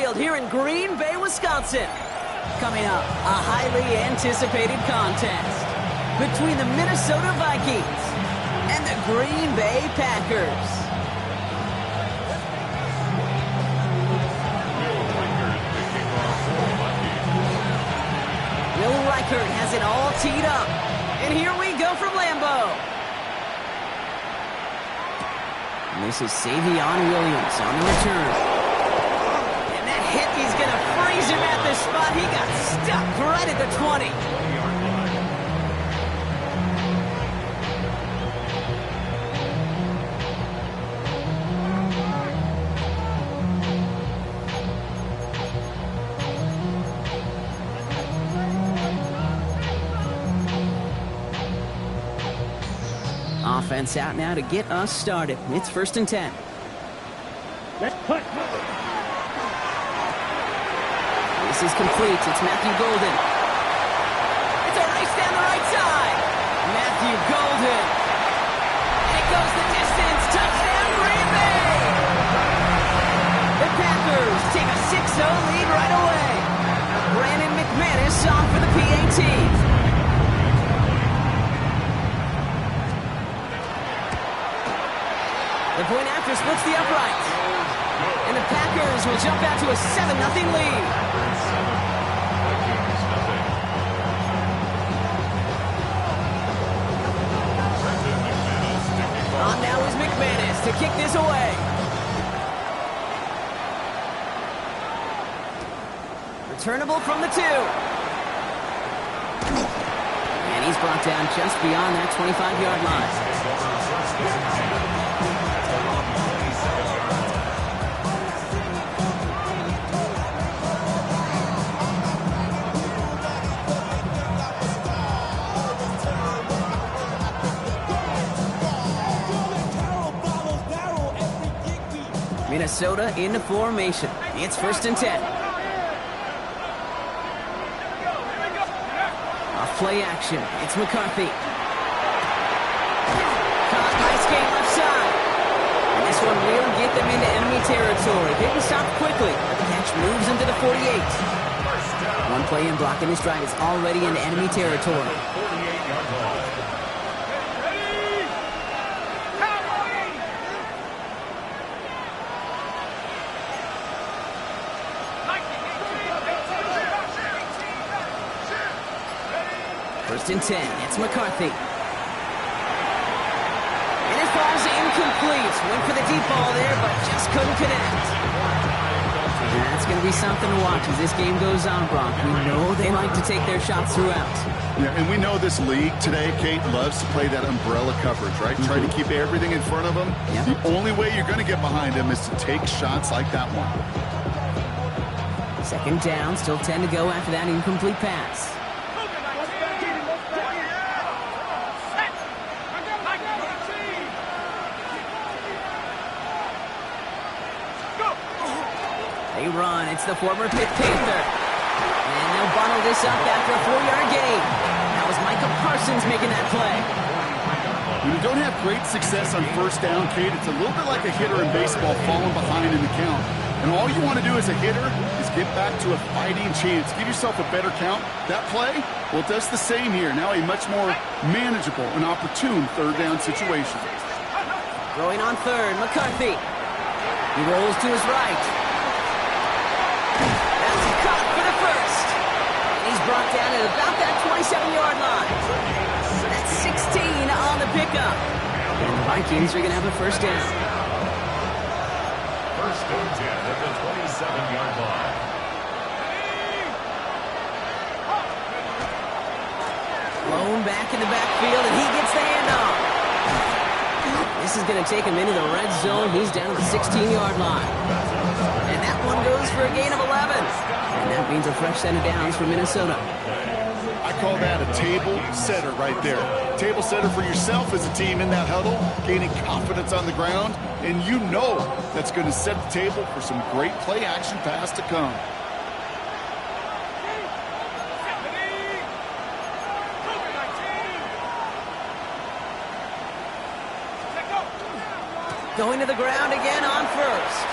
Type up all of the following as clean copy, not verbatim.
Field here in Green Bay, Wisconsin. Coming up, a highly anticipated contest between the Minnesota Vikings and the Green Bay Packers. Will Reichert has it all teed up. And here we go from Lambeau. And this is Savion Williams on the return. And that hit, he's going to freeze him at the spot. He got stuck right at the 20. Offense out now to get us started. It's 1st and 10. Let's put. This is complete. It's Matthew Golden. It's a race down the right side. Matthew Golden. And it goes the distance. Touchdown, Green Bay. The Packers take a 6-0 lead right away. Brandon McManus on for the PAT. The point after splits the uprights. And the Packers will jump out to a 7-0 lead. On now is McManus to kick this away. Returnable from the 2. And he's brought down just beyond that 25-yard line. Minnesota into formation. It's 1st and 10. Off play action. It's McCarthy. Caught, nice game left side. And this one will get them into enemy territory. They can stop quickly. The catch moves into the 48. One play in blocking this drive is already into enemy territory. First and 10, it's McCarthy. And it falls incomplete. Went for the deep ball there, but just couldn't connect. That's going to be something to watch as this game goes on, Brock. We know they like to take their shots throughout. Yeah, and we know this league today, Kate, loves to play that umbrella coverage, right? Try to keep everything in front of them. Yep. The only way you're going to get behind them is to take shots like that one. 2nd down, still 10 to go after that incomplete pass. They run. It's the former Pitt Panther. And they'll bottle this up after a 4-yard gain. That was Michael Parsons making that play. When you don't have great success on 1st down, Kate, it's a little bit like a hitter in baseball falling behind in the count. And all you want to do as a hitter is get back to a fighting chance. Give yourself a better count. That play, well, it does the same here. Now a much more manageable and opportune 3rd down situation. Throwing on 3rd, McCarthy. He rolls to his right. That's caught for the 1st. And he's brought down at about that 27-yard line. So that's 16 on the pickup. And the Vikings are going to have a 1st down. 1st and 10 at the 27-yard line. Blown back in the backfield, and he gets the handoff. This is going to take him into the red zone. He's down at the 16-yard line. And that one goes for a gain of 11. And that means a fresh set of downs for Minnesota. I call that a table setter right there. Table setter for yourself as a team in that huddle, gaining confidence on the ground, and you know that's going to set the table for some great play action pass to come. Going to the ground again on 1st.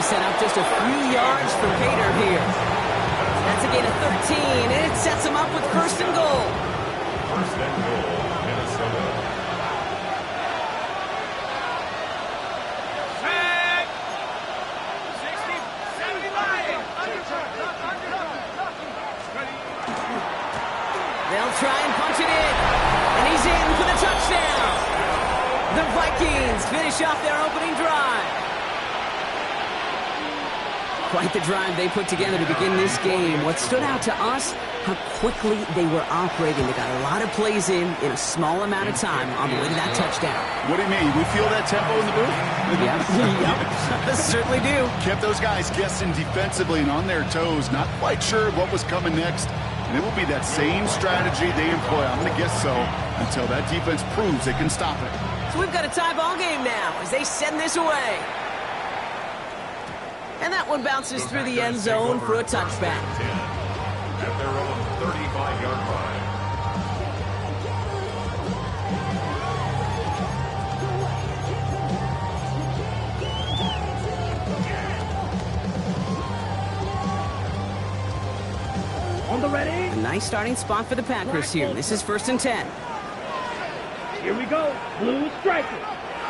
set up just a few yards from Pater here. That's a gain of 13, and it sets him up with first and goal. First and goal, Minnesota. They'll try and punch it in, and he's in for the touchdown. The Vikings finish off their opening drive. Quite the drive they put together to begin this game. What stood out to us, how quickly they were operating. They got a lot of plays in a small amount of time on the way to that touchdown. What do you mean? We feel that tempo in the booth? Yep, certainly do. Kept those guys guessing defensively and on their toes, not quite sure what was coming next. And it will be that same strategy they employ, I'm going to guess so, until that defense proves they can stop it. So we've got a tie ball game now as they send this away. And that one bounces through the end zone for a touchback. At their own 35-yard line. On the ready. A nice starting spot for the Packers here. This is 1st and 10. Here we go. Blue striker.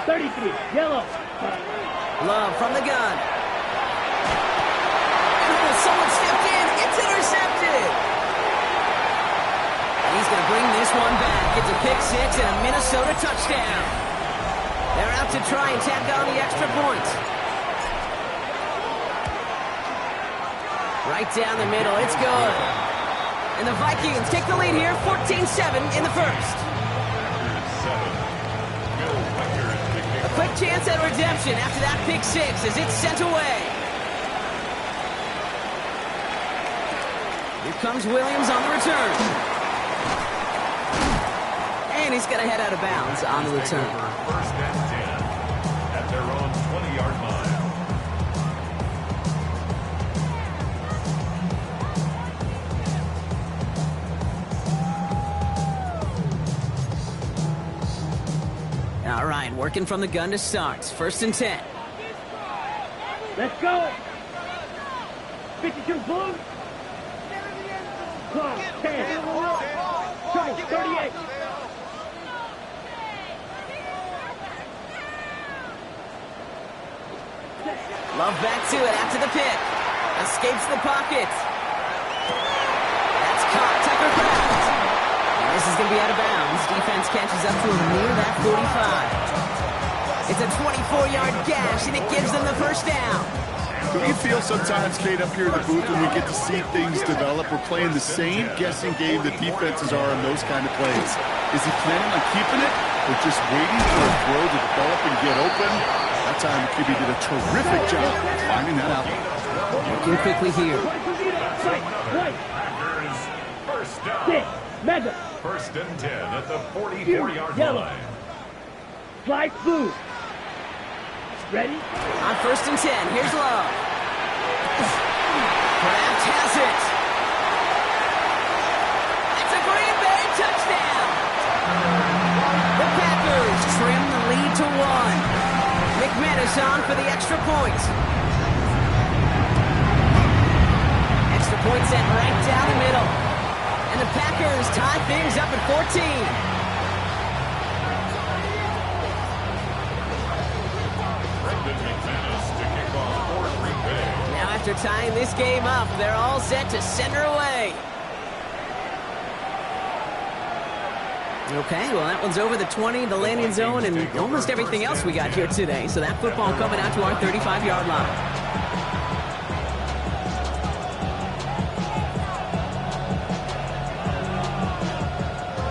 33. Yellow. Love from the gun. Someone stepped in. It's intercepted. He's going to bring this one back. It's a pick six and a Minnesota touchdown. They're out to try and tack on the extra point. Right down the middle. It's good. And the Vikings take the lead here, 14-7 in the first. A quick chance at redemption after that pick six as it's sent away. Here comes Williams on the return. And he's going to head out of bounds on the return. First and 10 at their own 20-yard line. All right, working from the gun to start. 1st and 10. Let's go. 52 blue. Clock 10. Trouble 38. Love back to it after the pick. Escapes the pocket. That's caught. Tucker Kraft. And this is going to be out of bounds. Defense catches up to him near that 45. It's a 24-yard gash, and it gives them the first down. Do you feel sometimes, Kate, up here in the booth when we get to see things develop, we're playing the same guessing game that defenses are on those kind of plays? Is he planning on keeping it or just waiting for a throw to develop and get open? That time, QB did a terrific job of finding that out. Looking quickly here. Packers first down. Mega. First and 10 at the 44-yard line. Slide blue. Ready? On 1st and 10, here's Love. Kraft has it. It's a Green Bay touchdown. The Packers trim the lead to 1. McManus on for the extra point. Extra point sent right down the middle. And the Packers tie things up at 14. Now after tying this game up, they're all set to send her away. Okay, well that one's over the 20, the landing zone, and almost everything else we got here today. So that football coming out to our 35-yard line.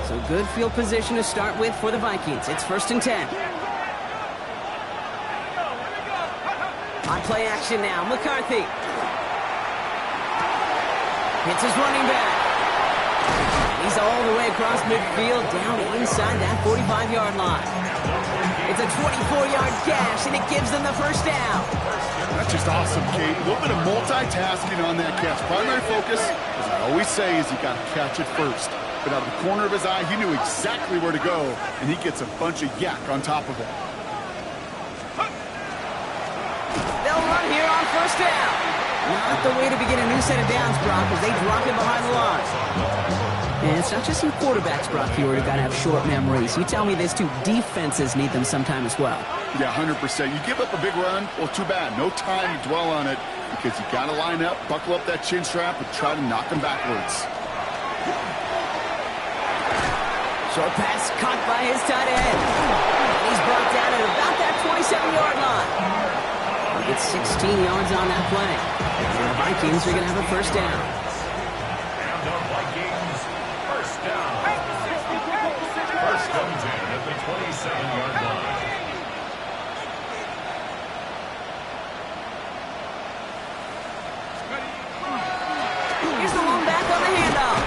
So good field position to start with for the Vikings. It's 1st and 10. On play action now, McCarthy. Hits his running back. He's all the way across midfield, down inside that 45-yard line. It's a 24-yard gash, and it gives them the first down. That's just awesome, Kate. A little bit of multitasking on that catch. Primary focus, as I always say, is you got to catch it first. But out of the corner of his eye, he knew exactly where to go, and he gets a bunch of yak on top of it. They'll run here on first down. Not the way to begin a new set of downs, Brock, as they drop him behind the line. And it's not just some quarterbacks, Brock, here who got to have short memories. You tell me this too, defenses need them sometime as well. Yeah, 100%. You give up a big run, well, too bad. No time to dwell on it because you got to line up, buckle up that chin strap, and try to knock them backwards. Short pass caught by his tight end. And he's brought down at about that 27-yard line. He gets 16 yards on that play. And the Vikings are going to have a first down. And the Vikings, first down. First and 10 at the 27-yard line. Here's the long back on the handoff.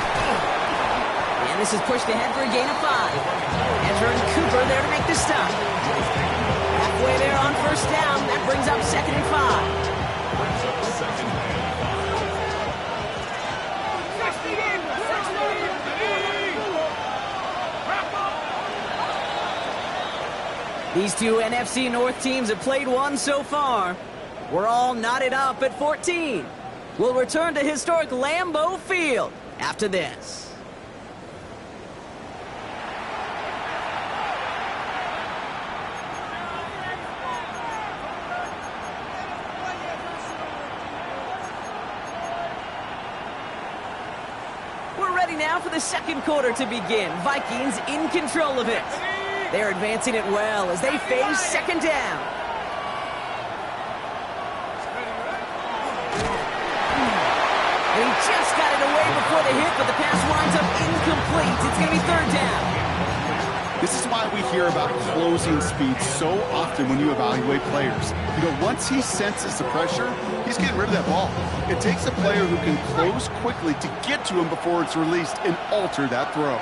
And this is pushed ahead for a gain of 5. Ezra and Cooper there to make the stop. Halfway there on first down. That brings up 2nd and 5. Brings up second and 5. These two NFC North teams have played one so far. We're all knotted up at 14. We'll return to historic Lambeau Field after this. We're ready now for the second quarter to begin. Vikings in control of it. They're advancing it well as they face second down. And he just got it away before the hit, but the pass winds up incomplete. It's going to be third down. This is why we hear about closing speed so often when you evaluate players. You know, once he senses the pressure, he's getting rid of that ball. It takes a player who can close quickly to get to him before it's released and alter that throw.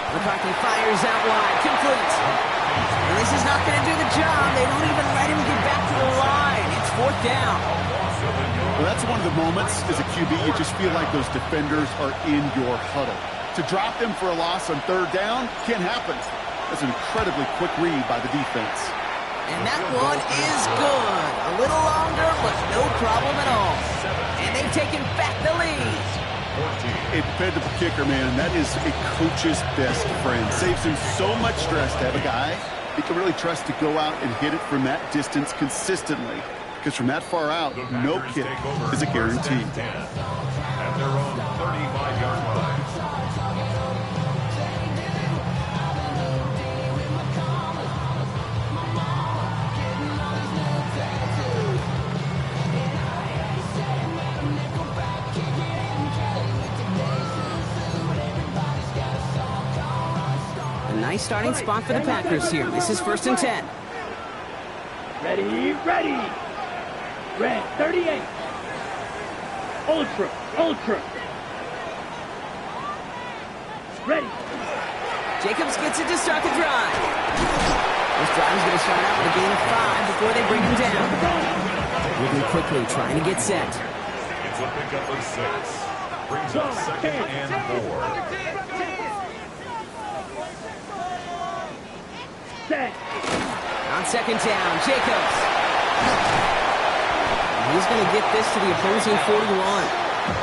McCarthy fires out wide, complete. And this is not going to do the job. They don't even let him get back to the line. It's fourth down. Well, that's one of the moments as a QB you just feel like those defenders are in your huddle. To drop them for a loss on third down can't happen. That's an incredibly quick read by the defense. And that one is good. A little longer, but no problem at all. And they've taken back the lead. A dependable kicker, man. That is a coach's best friend. Saves him so much stress to have a guy he can really trust to go out and hit it from that distance consistently. Because from that far out, no kick is a guarantee. At their own 35-yard line. Nice starting spot for the Packers here. This is 1st and 10. Ready, ready. Red, 38. Ultra, ultra. Ready. Jacobs gets it to start the drive. This drive is going to start out with a gain of 5 before they bring him down. Moving quickly, trying to get set. It's a pickup of 6. Brings up 2nd and 4. Set. On 2nd down, Jacobs. He's going to get this to the opposing 41.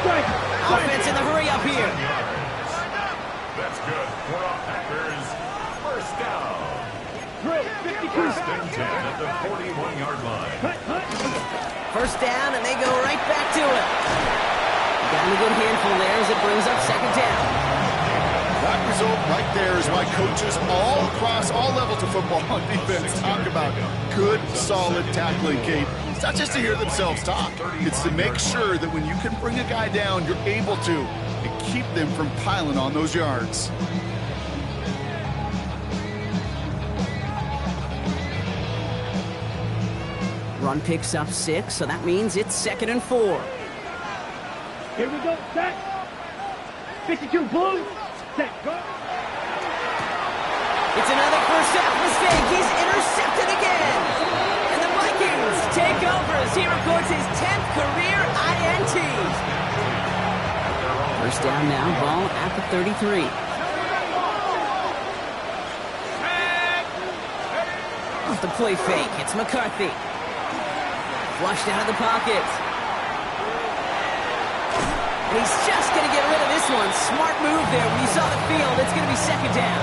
Strike. Offense in the hurry up here. That's good for a Packers first down. Drill, 52. First and 10 at the 41-yard line. First down, and they go right back to it. Got a good handful there as it brings up 2nd down. That result right there is why coaches all across all levels of football on defense talk about good, solid tackling, Kate. It's not just to hear themselves talk. It's to make sure that when you can bring a guy down, you're able to and keep them from piling on those yards. Run picks up 6, so that means it's 2nd and 4. Here we go, set. 52 blue. Set, go. It's another first half mistake. He's intercepted again. And the Vikings take over as he records his 10th career INT. First down now, ball at the 33. the play fake. It's McCarthy. Flushed out of the pocket. And he's just going to get rid of this one. Smart move there. When you saw the field, it's going to be second down.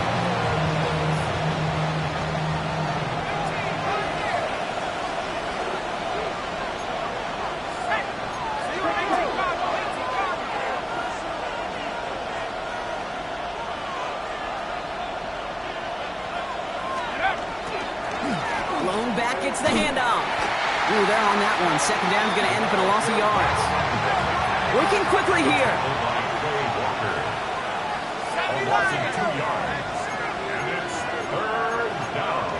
Blown back, gets the handoff. Ooh, they're on that one. Second down's going to end up in a loss of yards. Working quickly here. A loss of 2 yards. And it's third down.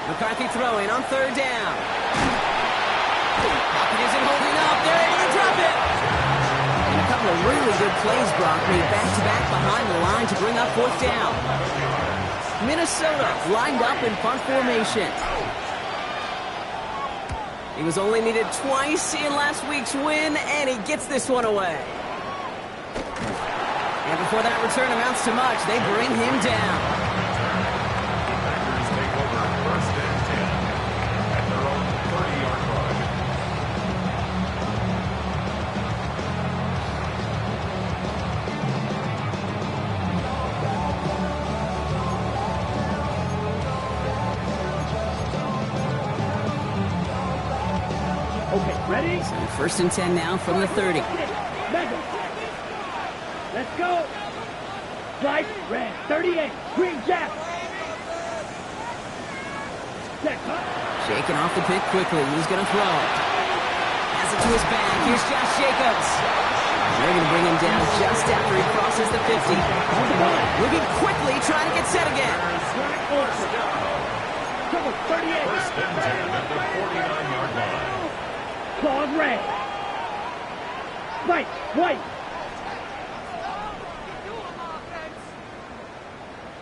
McCarthy throwing on third down. Pocket isn't holding up. They're able to drop it. And a couple of really good plays, Brock, made back-to-back behind the line to bring up fourth down. Minnesota lined up in punt formation. He was only needed twice in last week's win, and he gets this one away. And before that return amounts to much, they bring him down. Packers take over first and 10 at their own 30-yard line. Okay, ready? So first and 10 now from the 30. Mega. Let's go. Slice, red, 38, green jack. Set, cut. Shaking off the pick quickly. He's going to throw. Has it to his back. Here's Josh Jacobs. They're going to bring him down just after he crosses the 50. Moving quickly, trying to get set again. Trouble, 38. First and 10 at the 49-yard line. Claws red. White, white.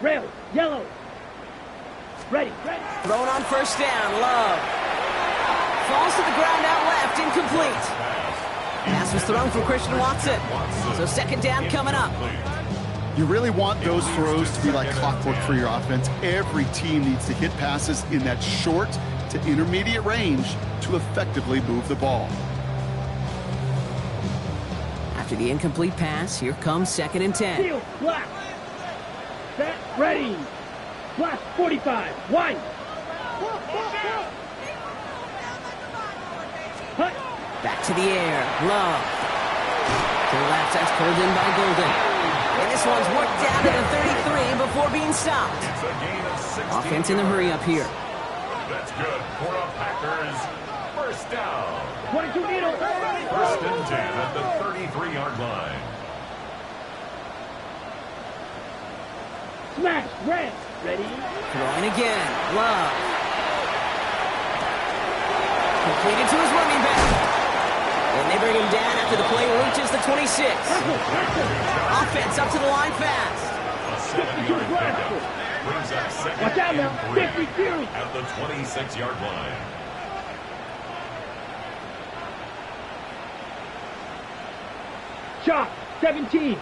Rail, yellow. Ready, ready. Thrown on first down. Love. Falls to the ground out left. Incomplete. Pass was thrown for Christian Watson. So second down coming up. You really want those throws to be like clockwork for your offense. Every team needs to hit passes in that short to intermediate range to effectively move the ball. After the incomplete pass, here comes second and 10. Steel, black. Set, ready. Black, 45, white. Hut. Back to the air. Love. To the left. That's pulled in by Golden. And this one's worked down to the 33 before being stopped. It's a gain of 16. Offense in the hurry up here. That's good for the Packers. First down. 22 needle. First and 10 at the 33-yard line. Smash, red. Ready. Throwing again. Love. Completed to his running back. And they bring him down after the play reaches the 26. Offense up to the line fast. A 7-yard pickup brings up second Watch out now. and 3 50 Fury. at the 26-yard line. Chop, 17.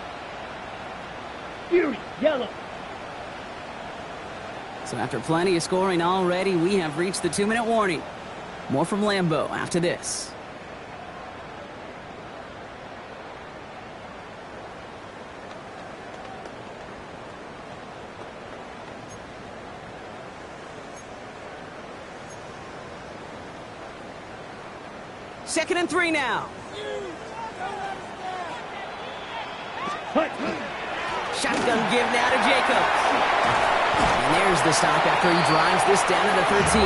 Fury, yellow. So after plenty of scoring already, we have reached the 2-minute warning. More from Lambeau after this. Second and 3 now. Hut. Shotgun give now to Jacobs. And there's the stop after he drives this down to the 13.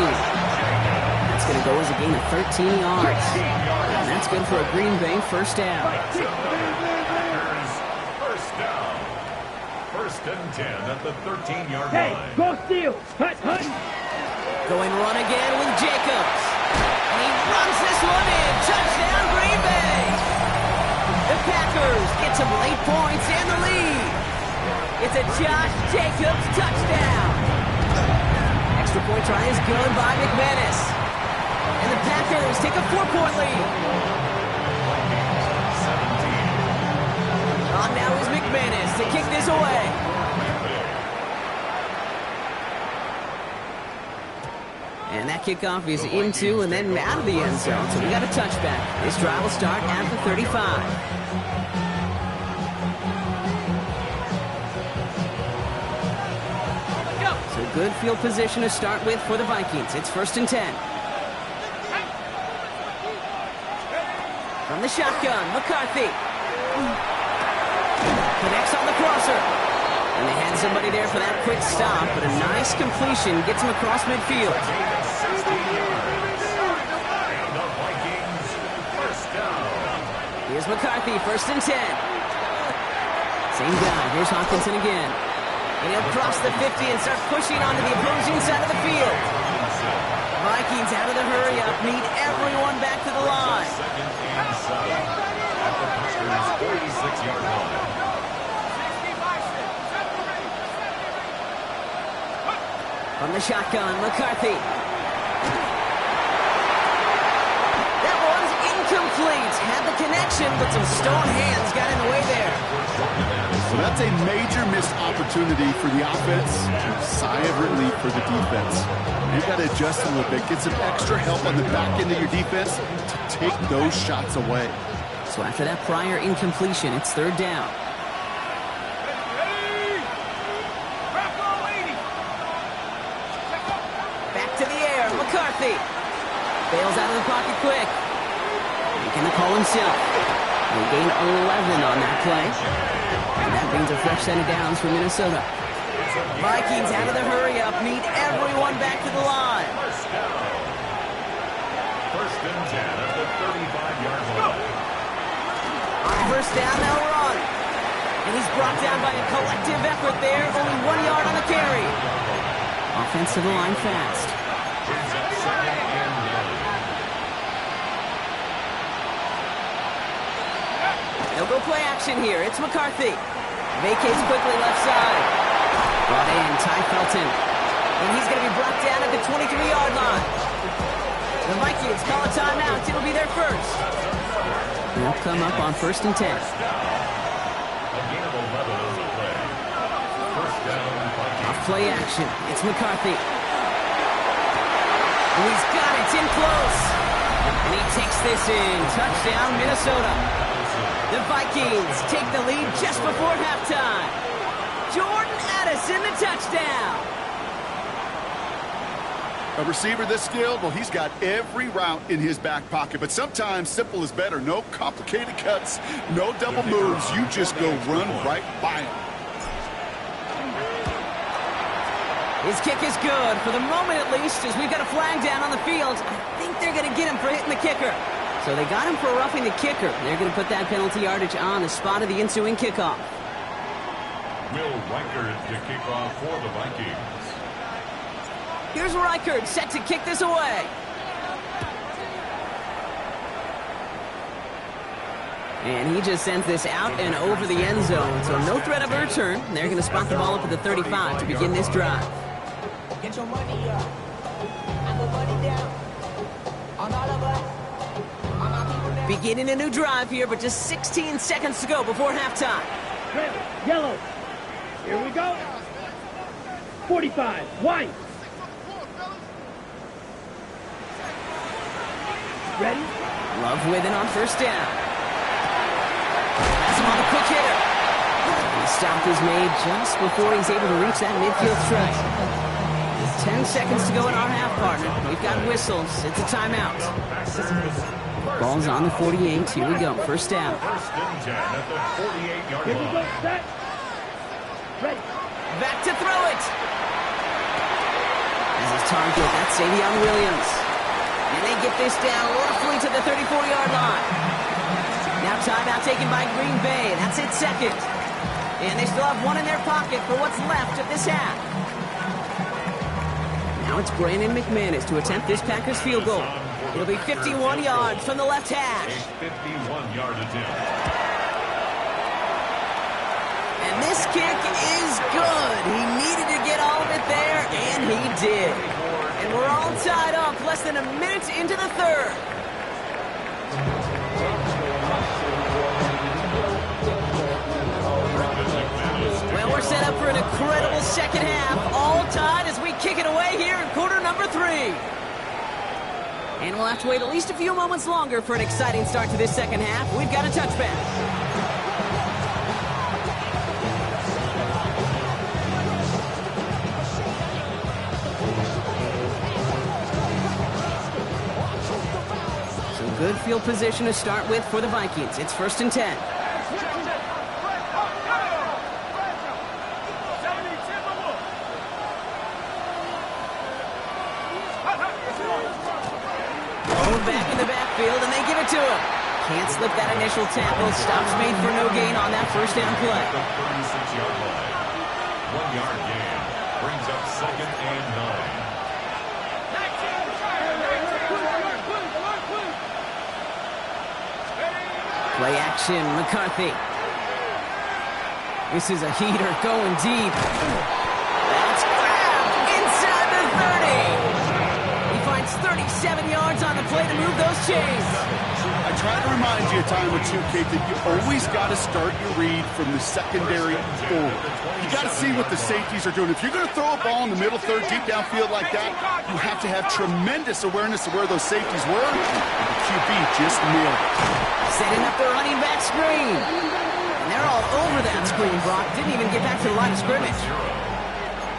That's going to go as a gain of 13 yards. And that's good for a Green Bay first down. Packers, first down. First and 10 at the 13-yard Hey, line. go steal. Hut, hut. Going run again with Jacobs. And he runs this one in. Touchdown, Green Bay. The Packers get some late points and the lead. It's a Josh Jacobs touchdown. Extra point try is good by McManus. And the Packers take a 4-point lead. On now is McManus to kick this away. And that kickoff is into and then out of the end zone. So we got a touchback. This drive will start at the 35. So good field position to start with for the Vikings. It's 1st and 10. From the shotgun, McCarthy. Connects on the crosser. And they had somebody there for that quick stop, but a nice completion gets him across midfield. Here's McCarthy, 1st and 10. Same guy, here's Hockenson again. And he'll cross the 50 and start pushing onto the opposing side of the field. Vikings out of the hurry-up, need everyone back to the line. At the Packers' 46-yard line. From the shotgun, McCarthy. That one's incomplete. Had the connection, but some stone hands got in the way there. So that's a major missed opportunity for the offense. Sigh of relief for the defense. You've got to adjust a little bit. Get some extra help on the back end of your defense to take those shots away. So after that prior incompletion, it's 3rd down. Back to the air, McCarthy. Bails out of the pocket quick. Making the call himself. They gain 11 on that play. And that means a fresh set of downs for Minnesota. Vikings out of the hurry-up, need everyone back to the line. 1st and 10 at the 35-yard line. On 1st down, they'll run. And he's brought down by a collective effort there. Only 1 yard on the carry. Offense to the line fast. They'll go play action here. It's McCarthy. Vacates quickly left side. Brought in, Ty Felton. And he's going to be brought down at the 23-yard line. The Vikings call a timeout. It'll be their first. They'll come up on 1st and 10. Off play action. It's McCarthy. And he's got it. It's in close. And he takes this in. Touchdown, Minnesota. The Vikings take the lead just before halftime. Jordan Addison, the touchdown. A receiver this skilled, well, he's got every route in his back pocket. But sometimes simple is better. No complicated cuts, no double moves. You just go run right by him. His kick is good, for the moment at least, as we've got a flag down on the field. I think they're going to get him for hitting the kicker. So they got him for roughing the kicker. They're going to put that penalty yardage on the spot of the ensuing kickoff. Will Reichard to kick off for the Vikings. Here's Reichard set to kick this away. And he just sends this out and over the end zone. So no threat of a return. They're going to spot the ball up at the 35 to begin this drive. Get your money up. And the money down. On all of us. On our people down. Beginning a new drive here, but just 16 seconds to go before halftime. Red, yellow. Here we go. 45, white. Ready? Love with it on 1st down. That's him on the quick hitter. The stop is made just before he's able to reach that midfield strike. 10 seconds to go in our half, partner. We've got whistles. It's a timeout. Ball's on the 48. Here we go. 1st down. 1st and 10 at the 48-yard Here we go. line. Set. Ready. Back to throw it. As his target, that's Savion Williams. And they get this down roughly to the 34-yard line. Now timeout taken by Green Bay. That's its 2nd. And they still have one in their pocket for what's left of this half. Now it's Brandon McManus to attempt this Packers field goal. It'll be 51 yards from the left hash. A 51-yard attempt. And this kick is good. He needed to get all of it there, and he did. And we're all tied up less than a minute into the third. Well, we're set up for an incredible second half. All tied as we kick it away here in quarter number 3. And we'll have to wait at least a few moments longer for an exciting start to this second half. We've got a touchback. So good field position to start with for the Vikings. It's 1st and 10. Back in the backfield, and they give it to him. Can't slip that initial tackle. Stops made for no gain on that first down play. 36-yard line. 1-yard gain. Brings up 2nd and 9. Play action, McCarthy. This is a heater going deep. That's grabbed inside the 30. 37 yards on the play to move those chains. I try to remind you a time or two, Kate, that you always got to start your read from the secondary forward. You got to see what the safeties are doing. If you're going to throw a ball in the middle third, deep downfield like that, you have to have tremendous awareness of where those safeties were. And the QB just nailed it. Setting up the running back screen. And they're all over that screen, Brock. Didn't even get back to the line of scrimmage.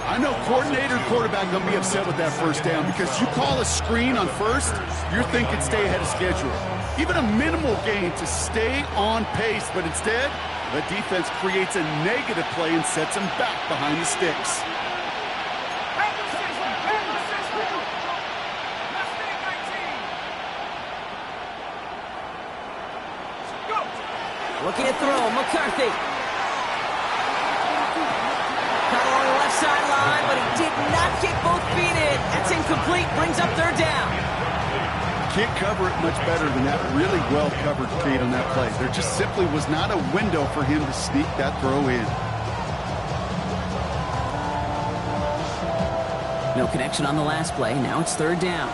I know coordinator and quarterback going to be upset with that first down because you call a screen on first, you're thinking stay ahead of schedule. Even a minimal gain to stay on pace, but instead, the defense creates a negative play and sets them back behind the sticks. Looking to throw, McCarthy. Caught along the left sideline, but he did not get both feet in. That's incomplete, brings up 3rd down. Can't cover it much better than that. Really well covered, Kate, on that play. There just simply was not a window for him to sneak that throw in. No connection on the last play. Now it's 3rd down.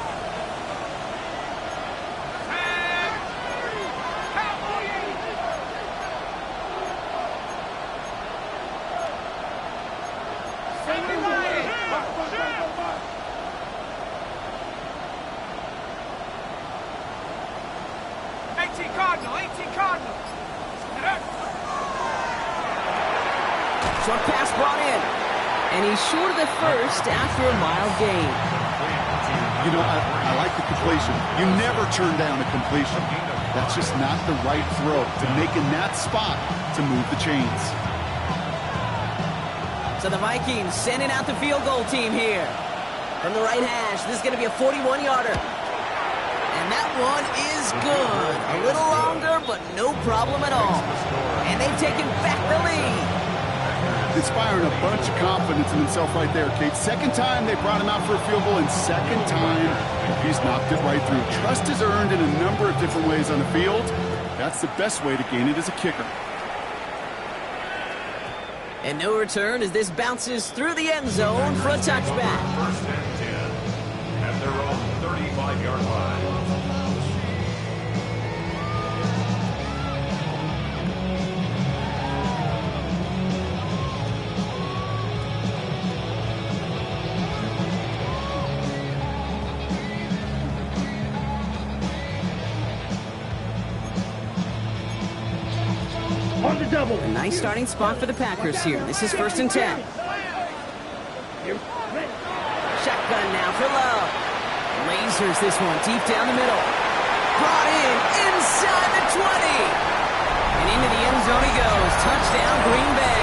Short pass brought in. And he's short of the first after a mild gain. You know, I like the completion. You never turn down a completion. That's just not the right throw to make in that spot to move the chains. So the Vikings sending out the field goal team here. From the right hash, this is going to be a 41-yarder. And that one is good. A little longer, but no problem at all. And they've taken back the lead. Inspiring a bunch of confidence in himself right there, Kate. Second time they brought him out for a field goal, and second time he's knocked it right through. Trust is earned in a number of different ways on the field. That's the best way to gain it as a kicker. And no return as this bounces through the end zone for a touchback. 1st and 10 at their own 35-yard line. On the double. A nice starting spot for the Packers here. This is 1st and 10. Shotgun now for Love. Lasers this one deep down the middle. Brought in inside the 20. And into the end zone he goes. Touchdown Green Bay.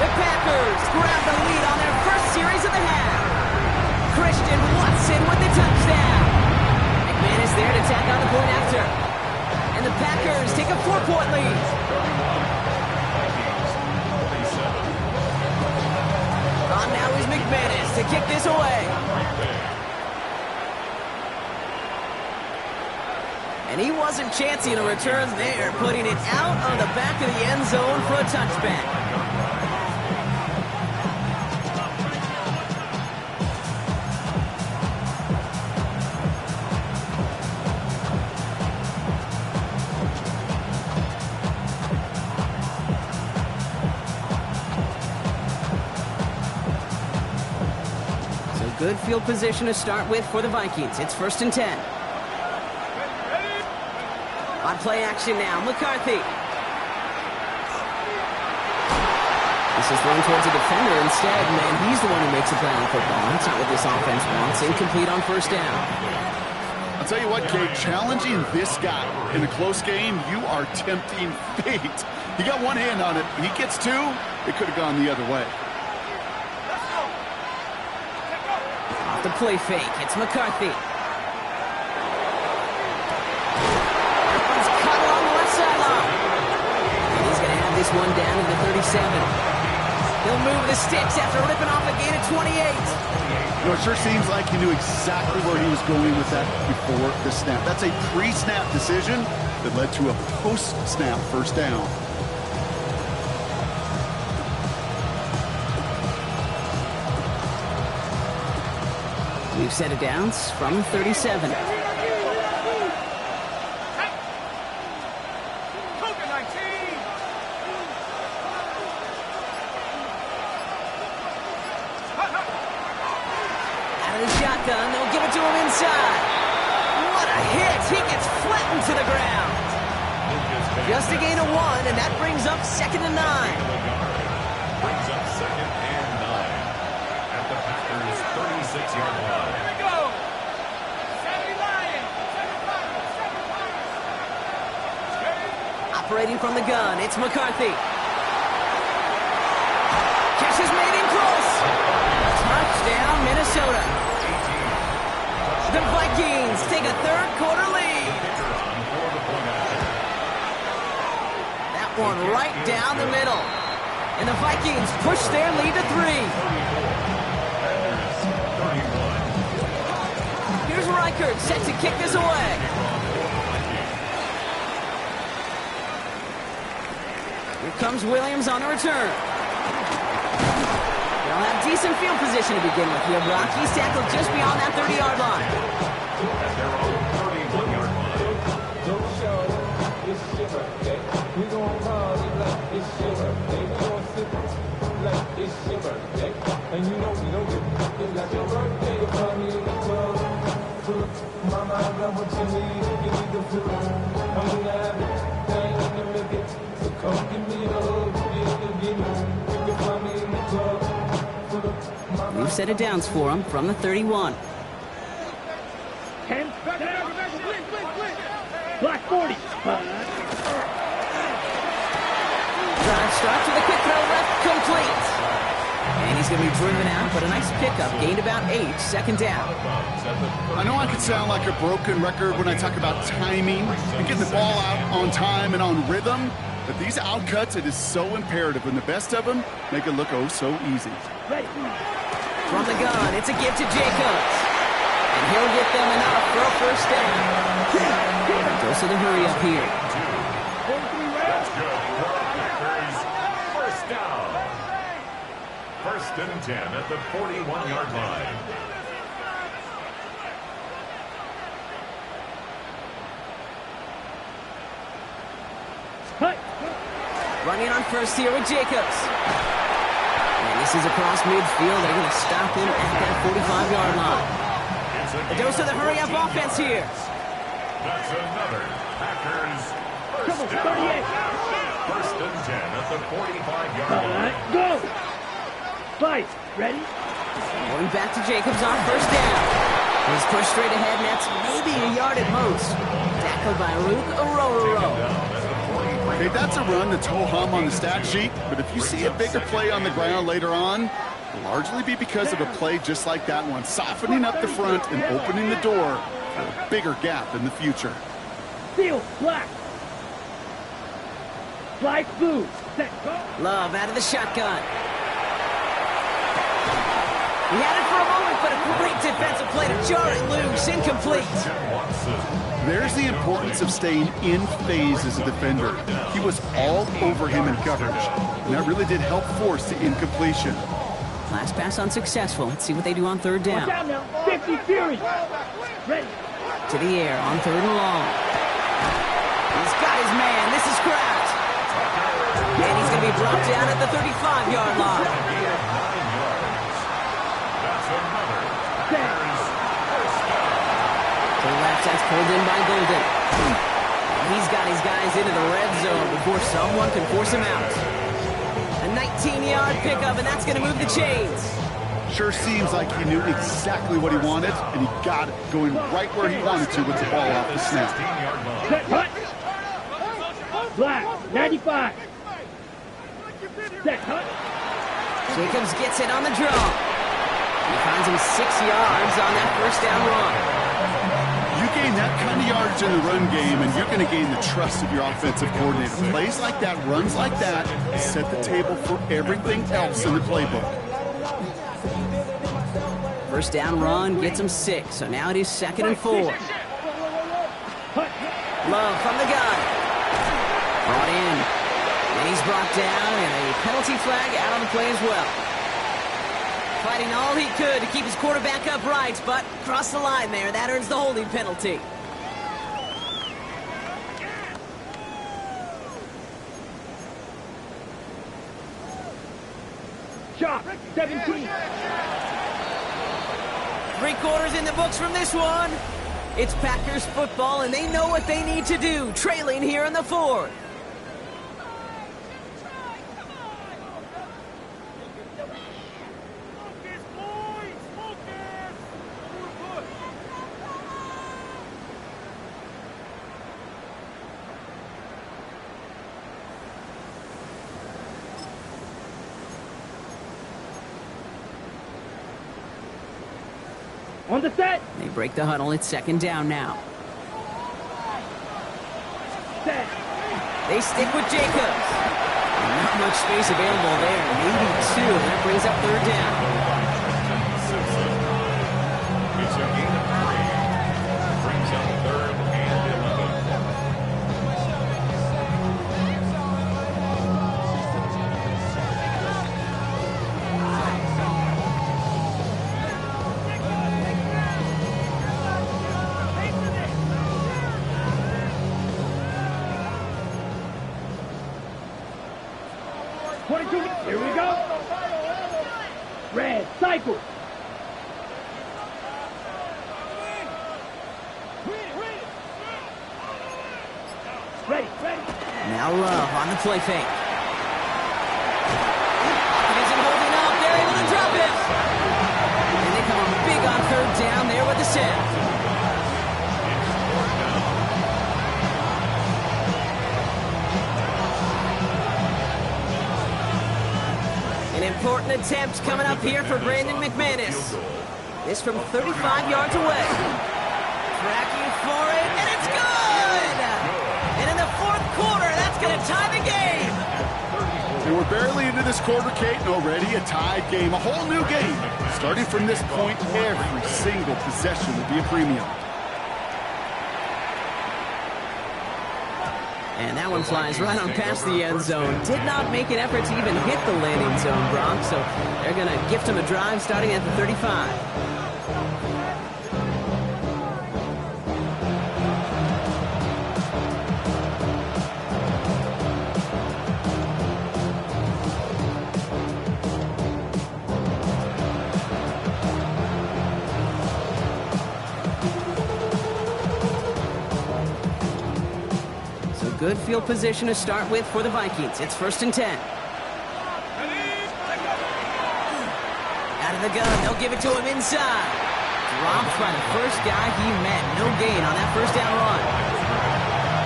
The Packers grab the lead on their first series of the half. Christian Watson with the touchdown. McManus there to tack on the point after. And the Packers take a 4-point lead. On now is McManus to kick this away. And he wasn't chancing a return there, putting it out on the back of the end zone for a touchback. Good field position to start with for the Vikings. It's 1st and 10. On play action now, McCarthy. This is thrown towards a defender instead, and he's the one who makes a play on football. That's not what this offense wants. Incomplete on 1st down. I'll tell you what, Kate, challenging this guy in a close game, you are tempting fate. He got one hand on it. He gets two, it could have gone the other way. Off the play fake, it's McCarthy. He's cut along the left sideline. And he's going to have this one down to the 37. He'll move the sticks after ripping off a gain of 28. You know, it sure seems like he knew exactly where he was going with that before the snap. That's a pre-snap decision that led to a post-snap 1st down. We've set it downs from 37. They'll give it to him inside. What a hit. He gets flattened to the ground. Just a gain of 1, and that brings up 2nd and 9. Brings up 2nd and 9 at the Packers' 36-yard line. Here we go. Operating from the gun, it's McCarthy. Catch is made in close. Touchdown, Minnesota. The Vikings take a 3rd quarter lead. That one right down the middle. And the Vikings push their lead to 3. Here's Reichert set to kick this away. Here comes Williams on the return. They'll have decent field position to begin with here. Brock, he's tackled just beyond that 30-yard line. At their own 31-yard line. Don't show, it's your birthday. We gon' party like it's your birthday. We gon' sip like it's your birthday. And you know we don't give it like your birthday. You'll find me in the club. Mama, I got what you need. Give me the floor. I'm gonna have it. Thing in the middle. So come give me a hug. Give me. You can find me in the club. We've set it downs for him from the 31. 10. Black 40. Drive starts with a quick throw left, complete. And he's going to be driven out, but a nice pickup. Gained about 8, 2nd down. I know I could sound like a broken record when I talk about timing and getting the ball out on time and on rhythm, but these outcuts, it is so imperative, and the best of them make it look oh so easy. Ready. From the gun, it's a give to Jacobs. And he'll get them enough for a 1st down. Goes to the hurry up here. That's good. Packers, 1st down. 1st and 10 at the 41-yard line. Running on 1st here with Jacobs. And this is across midfield. They're going to stop him at that 45-yard line. It goes to the hurry-up offense here. That's another Packers 1st down. 38. 1st and 10 at the 45-yard line. Go. Fight. Ready? Going back to Jacobs on 1st down. He's pushed straight ahead, and that's maybe a yard at most. Tackled by Luke Orororo. Okay, that's a run that's ho-hum on the stat sheet, but if you see a bigger play on the ground later on, it'll largely be because of a play just like that one, softening up the front and opening the door for a bigger gap in the future. Field. Black. Fly blue. Set. Go. Love out of the shotgun. He had it for a moment, but a great defensive play to jar it loose. Incomplete. There's the importance of staying in phase as a defender. He was all over him in coverage, and that really did help force the incompletion. Last pass unsuccessful. Let's see what they do on 3rd down. Down now. 50 Fury. Ready. To the air on 3rd and long. He's got his man. This is Kraft. And he's going to be brought down at the 35-yard line. That's another To the left, that's pulled in by Golden. He's got his guys into the red zone before someone can force him out. A 19-yard pickup, and that's going to move the chains. Sure seems like he knew exactly what he wanted, and he got it going right where he wanted to with the ball off the snap. Set, hut. Black, 95. Set, hut. Jacobs gets it on the draw. He finds him 6 yards on that first down run. You gain that kind of yardage in the run game, and you're going to gain the trust of your offensive coordinator. Plays like that, runs like that, set the table for everything else in the playbook. First down run gets him 6, so now it is 2nd and 4. Love from the gun. Brought in. And he's brought down, and a penalty flag out on the play as well. Fighting all he could to keep his quarterback upright, but crossed the line there. That earns the holding penalty. Shot, 17. 3 quarters in the books from this one. It's Packers football, and they know what they need to do, trailing here in the 4th. On the set. They break the huddle. It's 2nd down now. Set. They stick with Jacobs. Not much space available there. Maybe 2. That brings up 3rd down. It's a gain of 3. Brings up 3rd and 22. Here we go. Red, cycle. Ready, ready. Now Love on the play fake. Isn't holding up. They're able to drop it. And they come up big on 3rd down there with the sack. An important attempt coming up here for Brandon McManus. This from 35 yards away. Tracking for it, and it's good! And in the 4th quarter, that's going to tie the game. And we're barely into this quarter, Kate, and already a tied game, a whole new game. Starting from this point, every single possession will be a premium. And that one flies right on past the end zone. Did not make an effort to even hit the landing zone, Bronx, so they're going to gift him a drive starting at the 35. Good field position to start with for the Vikings. It's 1st and 10. Out of the gun. They'll give it to him inside. Dropped by the first guy he met. No gain on that first down run.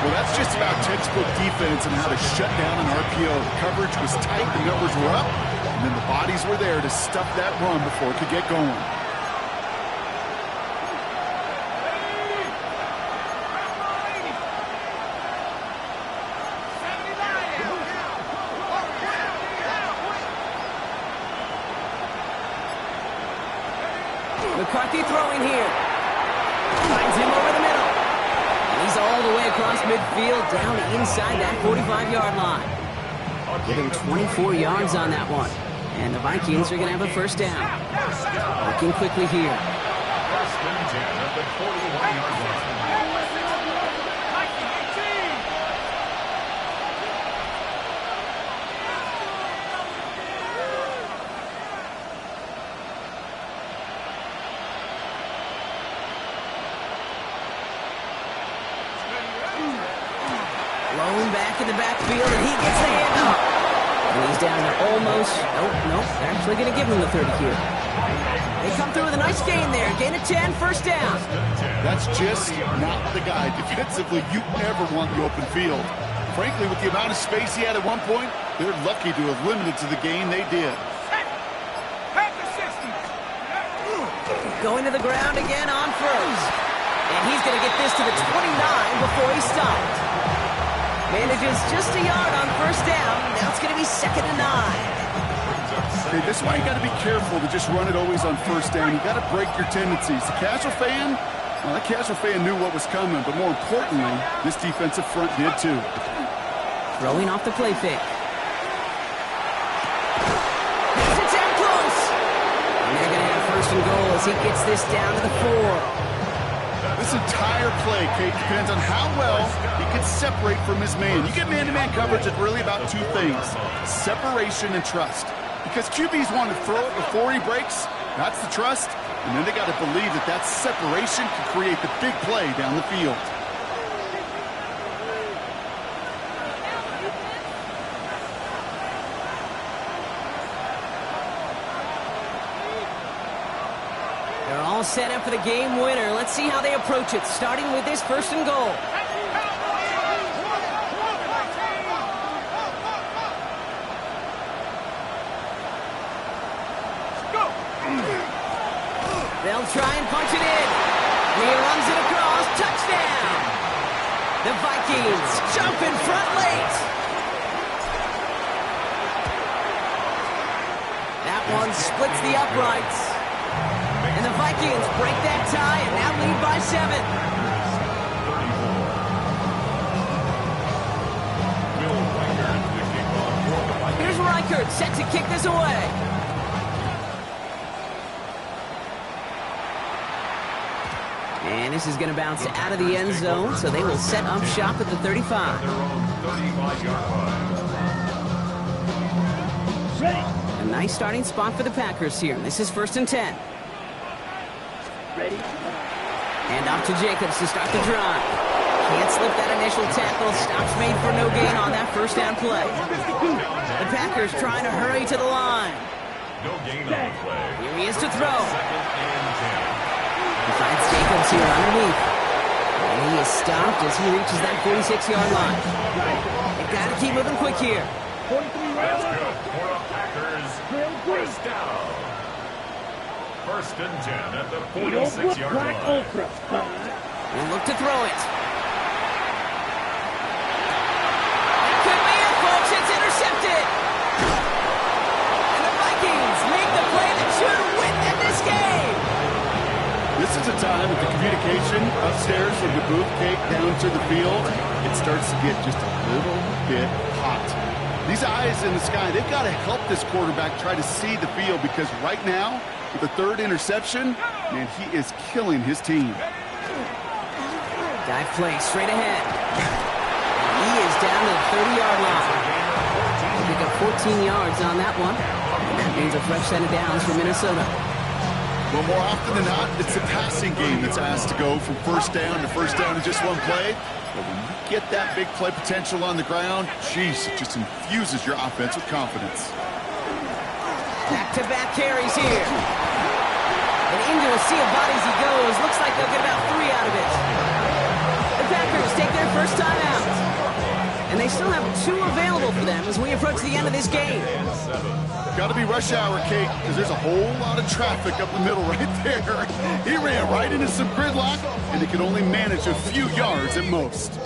Well, that's just about textbook defense and how to shut down an RPO. The coverage was tight, the numbers were up, and then the bodies were there to stuff that run before it could get going. McCarthy throwing here. Finds him over the middle. And he's all the way across midfield, down inside that 45-yard line. Giving 24 yards on that one. And the Vikings are going to have a first down. Working quickly here. 1st and 10 at the 41-yard line. Thrown back in the backfield, and he gets the handoff. And he's down to almost, nope, they're actually going to give him the 30 here. They come through with a nice gain there. Gain of 10, first down. That's just not the guy defensively you ever want in the open field. Frankly, with the amount of space he had at one point, they're lucky to have limited to the gain they did. Going to the ground again on first. And he's going to get this to the 29 before he stopped. Manages just a yard on first down. Now it's going to be 2nd and 9. Okay, this is why you got to be careful to just run it always on first down. You got to break your tendencies. The casual fan, well, that casual fan knew what was coming, but more importantly, this defensive front did too. Throwing off the play fake. It's down close. And they're going to have first and goal as he gets this down to the 4. This entire play, Kate, depends on how well he can separate from his man. You get man-to-man coverage, it's really about two things, separation and trust. Because QBs want to throw it before he breaks, that's the trust, and then they got to believe that that separation can create the big play down the field. They're all set up for the game winner. Let's see how they approach it, starting with this first and goal. They'll try and punch it in. He runs it across. Touchdown! The Vikings jump in front late. That one splits the uprights. And the Vikings break that tie and now lead by 7. Here's Reichert set to kick this away. And this is going to bounce out of the end zone, so they will set up shop at the 35. A nice starting spot for the Packers here. This is 1st and 10. Ready? And off to Jacobs to start the drive. Can't slip that initial tackle. Stops made for no gain on that first down play. The Packers trying to hurry to the line. No gain on the play. Here he is to throw. 2nd and 10. He finds Jacobs here underneath. And he is stopped as he reaches that 46-yard line. They got to keep moving quick here. 43 That's right good for the Packers. First down. 1st and 10 at the 46-yard line. Ultra. And look to throw it. That could be it, folks. It's intercepted. And the Vikings make the play that should win them this game. This is a time with the communication upstairs from the booth cake down to the field, it starts to get just a little bit hot. These eyes in the sky, they've got to help this quarterback try to see the field because right now, with the 3rd interception, man, he is killing his team. Dive play straight ahead. He is down to the 30-yard line. They pick up 14 yards on that one. And that means a fresh set of downs for Minnesota. Well, more often than not, it's the passing game that's asked to go from first down in just one play. But when you get that big play potential on the ground, geez, it just infuses your offense with confidence. Back-to-back carries here. And into a sea of bodies he goes. Looks like they'll get about 3 out of it. The Packers take their first time out. And they still have 2 available for them as we approach the end of this game. Got to be rush hour, Kate, because there's a whole lot of traffic up the middle right there. He ran right into some gridlock, and he could only manage a few yards at most.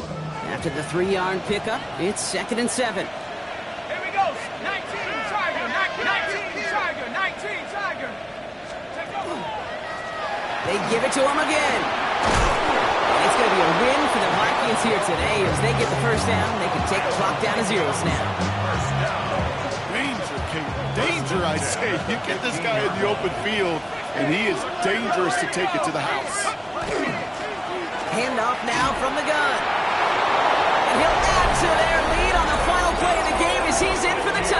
After the 3-yard pickup, it's 2nd and 7. Here we go. 19 Tiger. 19 Tiger. 19 Tiger. They give it to him again. And it's going to be a win for the Vikings here today as they get the first down. They can take the clock down to 0 now. Danger, Kate. Danger, I say. You get this guy in the open field, and he is dangerous to take it to the house. Handoff now from the gun.